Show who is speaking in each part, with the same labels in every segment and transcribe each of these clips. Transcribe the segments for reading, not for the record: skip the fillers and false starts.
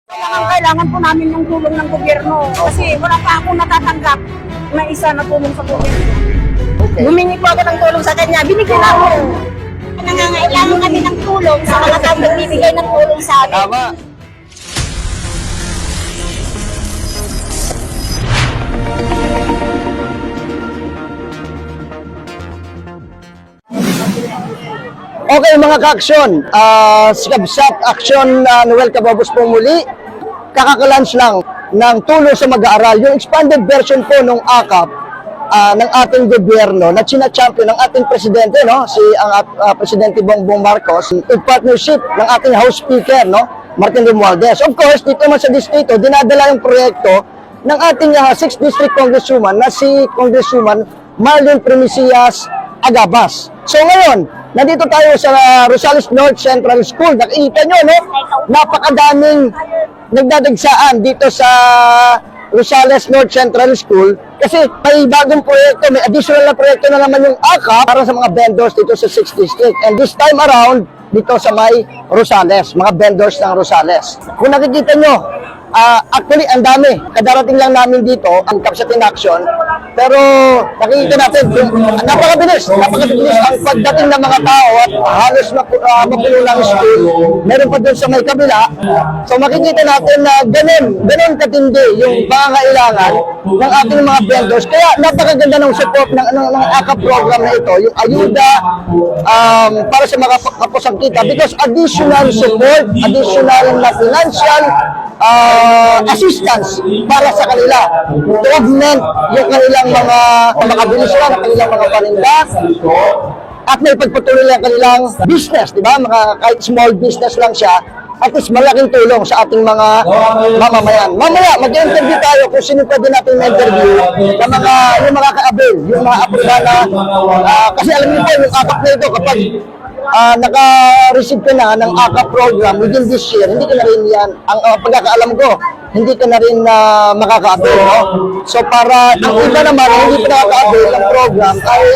Speaker 1: Kailangan po namin yung tulong ng gobyerno kasi wala pa akong natatanggap na isa na tulong sa gobyerno.
Speaker 2: Okay.
Speaker 1: Humingi po ako ng tulong sa kanya, binigyan ako. Nangangailangan kami ng tulong sa mga taong nagbibigay ng tulong sa amin.
Speaker 2: Tama. Okay mga ka-aksyon, sikabsat action Noel Cababos po muli. Kakakalans lang ng tulong sa mag-aaral. Yung expanded version po ng AKAP ng ating gobyerno na champion ng ating presidente, no? Si ang Presidente Bongbong Marcos, in partnership ng ating House Speaker, no? Martin Romualdez. Of course, dito naman sa distrito, dinadala yung proyekto ng ating 6th District Congresswoman na si Congresswoman Marlene Primicias Agabas. So ngayon, nandito tayo sa Rosales North Central School. Nakikita nyo, no? Napakadaming nagdadagsaan dito sa Rosales North Central School kasi may bagong proyekto, may additional na proyekto na naman yung AKA para sa mga vendors dito sa 6th District. And this time around, dito sa may Rosales, mga vendors ng Rosales. Kung nakikita nyo, actually, ang dami. Kadarating lang namin dito, ang Kapsat in Action. Pero nakikita natin, napakabilis ang pagdating ng mga tao at halos mapuno lang school. Meron pa doon sa may kabila. So makikita natin na ganun katindi yung pangangailangan ng ating mga vendors. Kaya napakaganda ng support ng AKAP program na ito, yung ayuda para sa mga kapusang kita because additional support, additional na financial assistance para sa kanila to augment yung kanilang mga makabilis lang, kanilang mga paninda at may pagpatuloy lang kanilang business, di ba? Kahit small business lang siya, at least malaking tulong sa ating mga mamamayan. Mamaya, mag-interview tayo kung sino pwede natin ma-interview na yung mga ka-avail, yung mga aprobana. Kasi alam niyo po, yung AKAP na ito, kapag naka-receive ka na ng AKAP program within this year, hindi ka na rin yan, ang pagkakaalam ko, hindi ka na rin makaka-avail, no? So para ang iba naman, hindi pa nakaka-avail ng program ay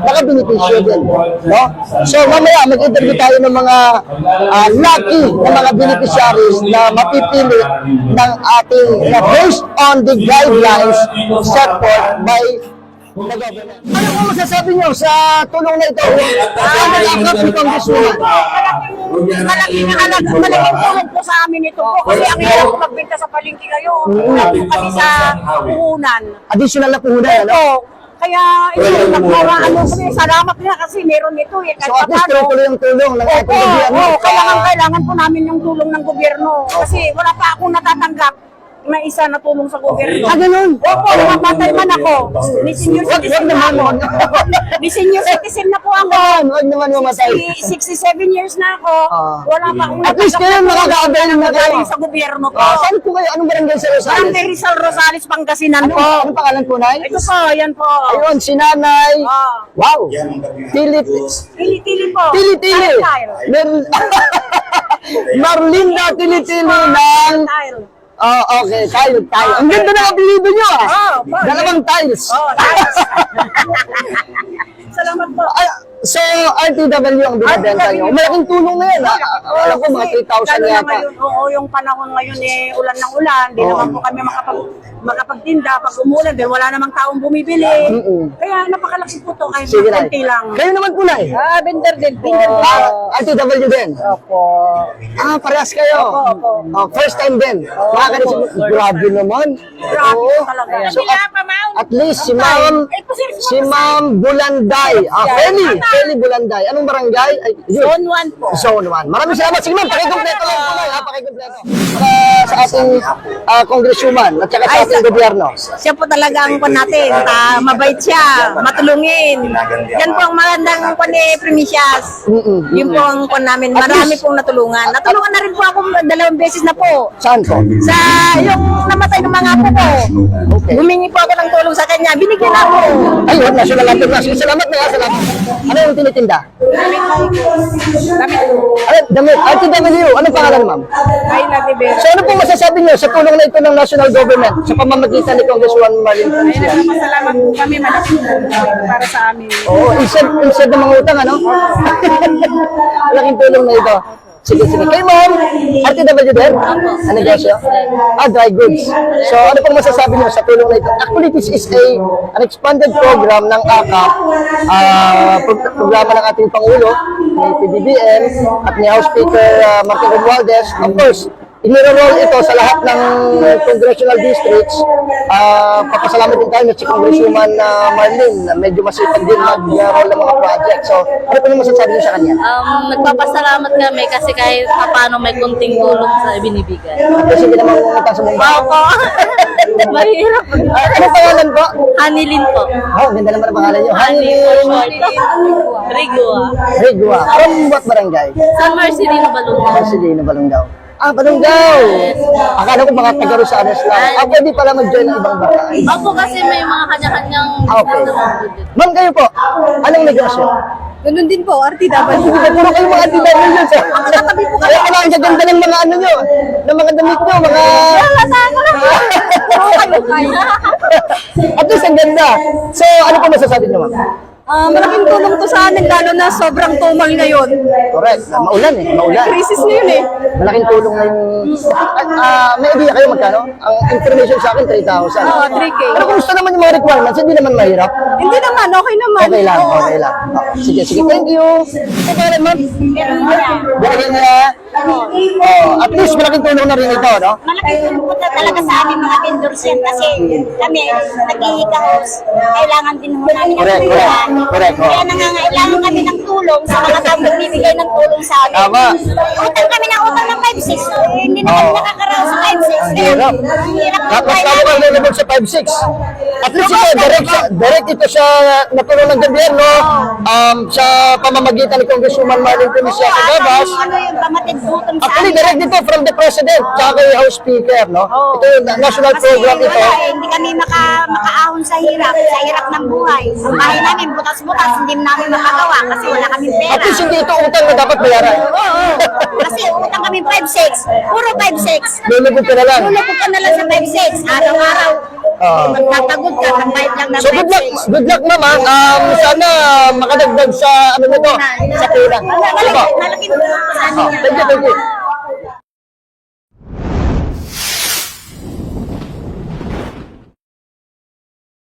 Speaker 2: nakabenepisyo din, no? So mamaya, mag-interview tayo ng mga lucky na mga beneficiaries na mapipili ng ating based on the guidelines set forth by the government. Ano po masasabi nyo sa tulong na ito? Malaking tulong po sa amin ito po kasi ang hirap magbenta sa palengke ngayon. Kami sa puhunan. Additional na puhunan, ano? Kaya ito, salamat nga kasi meron ito. So at least tuloy yung tulong ng ating gobyerno.
Speaker 1: Kailangan po namin yung tulong ng gobyerno kasi wala pa akong natatanggap na isa na tulong sa gobyerno.
Speaker 2: Ganun?
Speaker 1: Opo, namamatay man ako. Ni senior citizen na ako. Ni senior citizen na po ako.
Speaker 2: Huwag naman mamatay.
Speaker 1: 67 years na ako. Wala pa akong
Speaker 2: at least kayo makaka-avail na kayo
Speaker 1: sa gobyerno po.
Speaker 2: Saan po kayo? Anong barangay sa Rosales?
Speaker 1: Barangay Rizal Rosales, Pangasinan po.
Speaker 2: Anong pangalan po, Nay?
Speaker 1: Ito po, yan po.
Speaker 2: Ayun, si Nanay. Wow! Tili
Speaker 1: po.
Speaker 2: Tili. Marlinda Tili-Tili ng... okay. Tayo. Ang ganda ng apelido nyo, Dalawang tiles.
Speaker 1: Tiles. Salamat po.
Speaker 2: So, RTW ang binibenta nyo. Malaking tulong na yan, Alam ko, mga 3,000 yata.
Speaker 1: Oo, yung panahon ngayon ulan ng ulan. Di naman po kami makapagtinda pag umulan dahil wala namang taong bumibili. Kaya napakalaki po to kahit konti lang.
Speaker 2: Kayo naman po, Nay?
Speaker 1: Vendor din po.
Speaker 2: RTW din?
Speaker 1: Opo.
Speaker 2: Parehas kayo?
Speaker 1: Opo.
Speaker 2: First time din? Grabe naman.
Speaker 1: Grabe talaga.
Speaker 2: So, at least si Ma'am Bulanday. Feli Bulanday. Anong barangay?
Speaker 1: Zone 1 po.
Speaker 2: Zone 1. Maraming salamat. Sige ma'am, pakikumpleto lang po na. Pakikumpleto. Sa ating congresswoman at saka sa ating gobyerno.
Speaker 1: Siya po talaga ang kon natin. Mabait siya, matulungin. Yan po ang magandang kon ni Primicias. Yun po ang kon namin. Marami pong natulungan. Natulungan na rin po ako 2 beses na po.
Speaker 2: Saan po?
Speaker 1: Sa yung namatay ng mga apo ko. Humingi po ako ng tulong sa kanya. Binigyan ako.
Speaker 2: Ayun, national anthem na. Salamat na. Salamat. Ano yung tinitinda? Damit. RTW. Anong pangalan, ma'am? So ano po masasabi niyo sa tulong na ito ng national government sa pamamagitan ni Congresswoman Marlene Primicias?
Speaker 1: Salamat po kami. Malaking tulong para sa amin.
Speaker 2: Oo, instead ng mga utang, ano? Malaking tulong na ito. Sige. Kay ma'am, RTW din? Ano negosyo? Dry goods. So, ano pong masasabi niyo sa tulong na ito? Actually, this is an expanded program ng AKAP, programa ng ating Pangulo, ni PBBM, at ni House Speaker Martin Romualdez. Of course, iniro-roll ito sa lahat ng congressional districts. Papasalamat din tayo si Congresswoman Marlene, na medyo masipag din mag-roll ng mga project. So, ano po yung masasabi niyo sa kanya?
Speaker 3: Nagpapasalamat kami kasi kahit paano may kunting tulong sa binibigay.
Speaker 2: Kasi hindi naman pumunta sa Mumbai.
Speaker 3: Opo. Mahirap.
Speaker 2: Ano pangalan po?
Speaker 3: Hanilin po.
Speaker 2: Ganda naman ang pangalan niyo.
Speaker 3: Hanilin. Rigua.
Speaker 2: Rigua. From what barangay?
Speaker 3: San Marcelino Balungan.
Speaker 2: Marcelino, Balongaw. Balongaw! Akala ko mga taga Rosales lang. Pwede pala mag-join ng ibang barangay.
Speaker 3: Opo kasi may mga kanya-kanyang
Speaker 2: Okay.
Speaker 3: budget.
Speaker 2: Ma'am, kayo po, anong negosyo?
Speaker 1: Ganun din po, RTW.
Speaker 2: Puro kayo mga DW yun, sir. Kaya pala ang gaganda ng mga ano nyo, ng mga damit nyo, mga... At least ang ganda. So, ano po masasabi nyo, ma'am?
Speaker 1: Malaking tulong to sa amin, lalo na sobrang tumal ngayon.
Speaker 2: Correct. Maulan maulan.
Speaker 1: Crisis na yun eh.
Speaker 2: Malaking tulong na yung... may idea kayo magkano? Ang information sa akin, 3,000.
Speaker 1: Oo, 3K.
Speaker 2: Pero kumusta naman yung mga requirements? Hindi naman mahirap.
Speaker 1: Hindi naman, okay naman.
Speaker 2: Okay lang,
Speaker 1: Oo.
Speaker 2: okay lang. Sige. Thank you. Okay, ma'am. Ganyan na. At least malaking tulong na rin ito, no?
Speaker 4: Malaking tulong po talaga sa amin mga vendors yan kasi kami nag-i-house, kailangan din ho namin ng tulungan.
Speaker 2: Correct.
Speaker 4: Kaya nangangailangan kami ng tulong sa mga tao nagbibigay ng tulong sa amin.
Speaker 2: Tama.
Speaker 4: Utang kami ng utang ng 5-6. Hindi na kami nakakaraos sa 5-6. Kaya
Speaker 2: Hirap.
Speaker 4: ang hirap ng
Speaker 2: Tapos
Speaker 4: buhay
Speaker 2: lalo
Speaker 4: namin.
Speaker 2: kang lulubog sa 5-6. At least ito, direct ito sa natulong ng gobyerno sa pamamagitan ni Congresswoman Marlene Primicia sa Gabas.
Speaker 4: Ano yung pamatid tutong sa
Speaker 2: Actually,
Speaker 4: amin.
Speaker 2: direct dito from the President tsaka kay House Speaker, no? Ito yung national
Speaker 4: Kasi
Speaker 2: program ito.
Speaker 4: wala eh, hindi kami makaahon sa hirap ng buhay. Ang bahay namin, butas-butas, hindi namin makagawa kasi wala kaming pera.
Speaker 2: At least hindi ito utang na dapat bayaran.
Speaker 4: Oo, kasi utang kami 5-6, puro 5-6.
Speaker 2: Lulubog ka na lang.
Speaker 4: Lulupot ka na lang sa 5-6, araw-araw. Magtatagod ka, kampahit lang ng
Speaker 2: So good luck ma'am. Sana makadagdag sa ano nito, sa pera.
Speaker 4: Malaking tulong po sa amin yan.
Speaker 2: Thank you.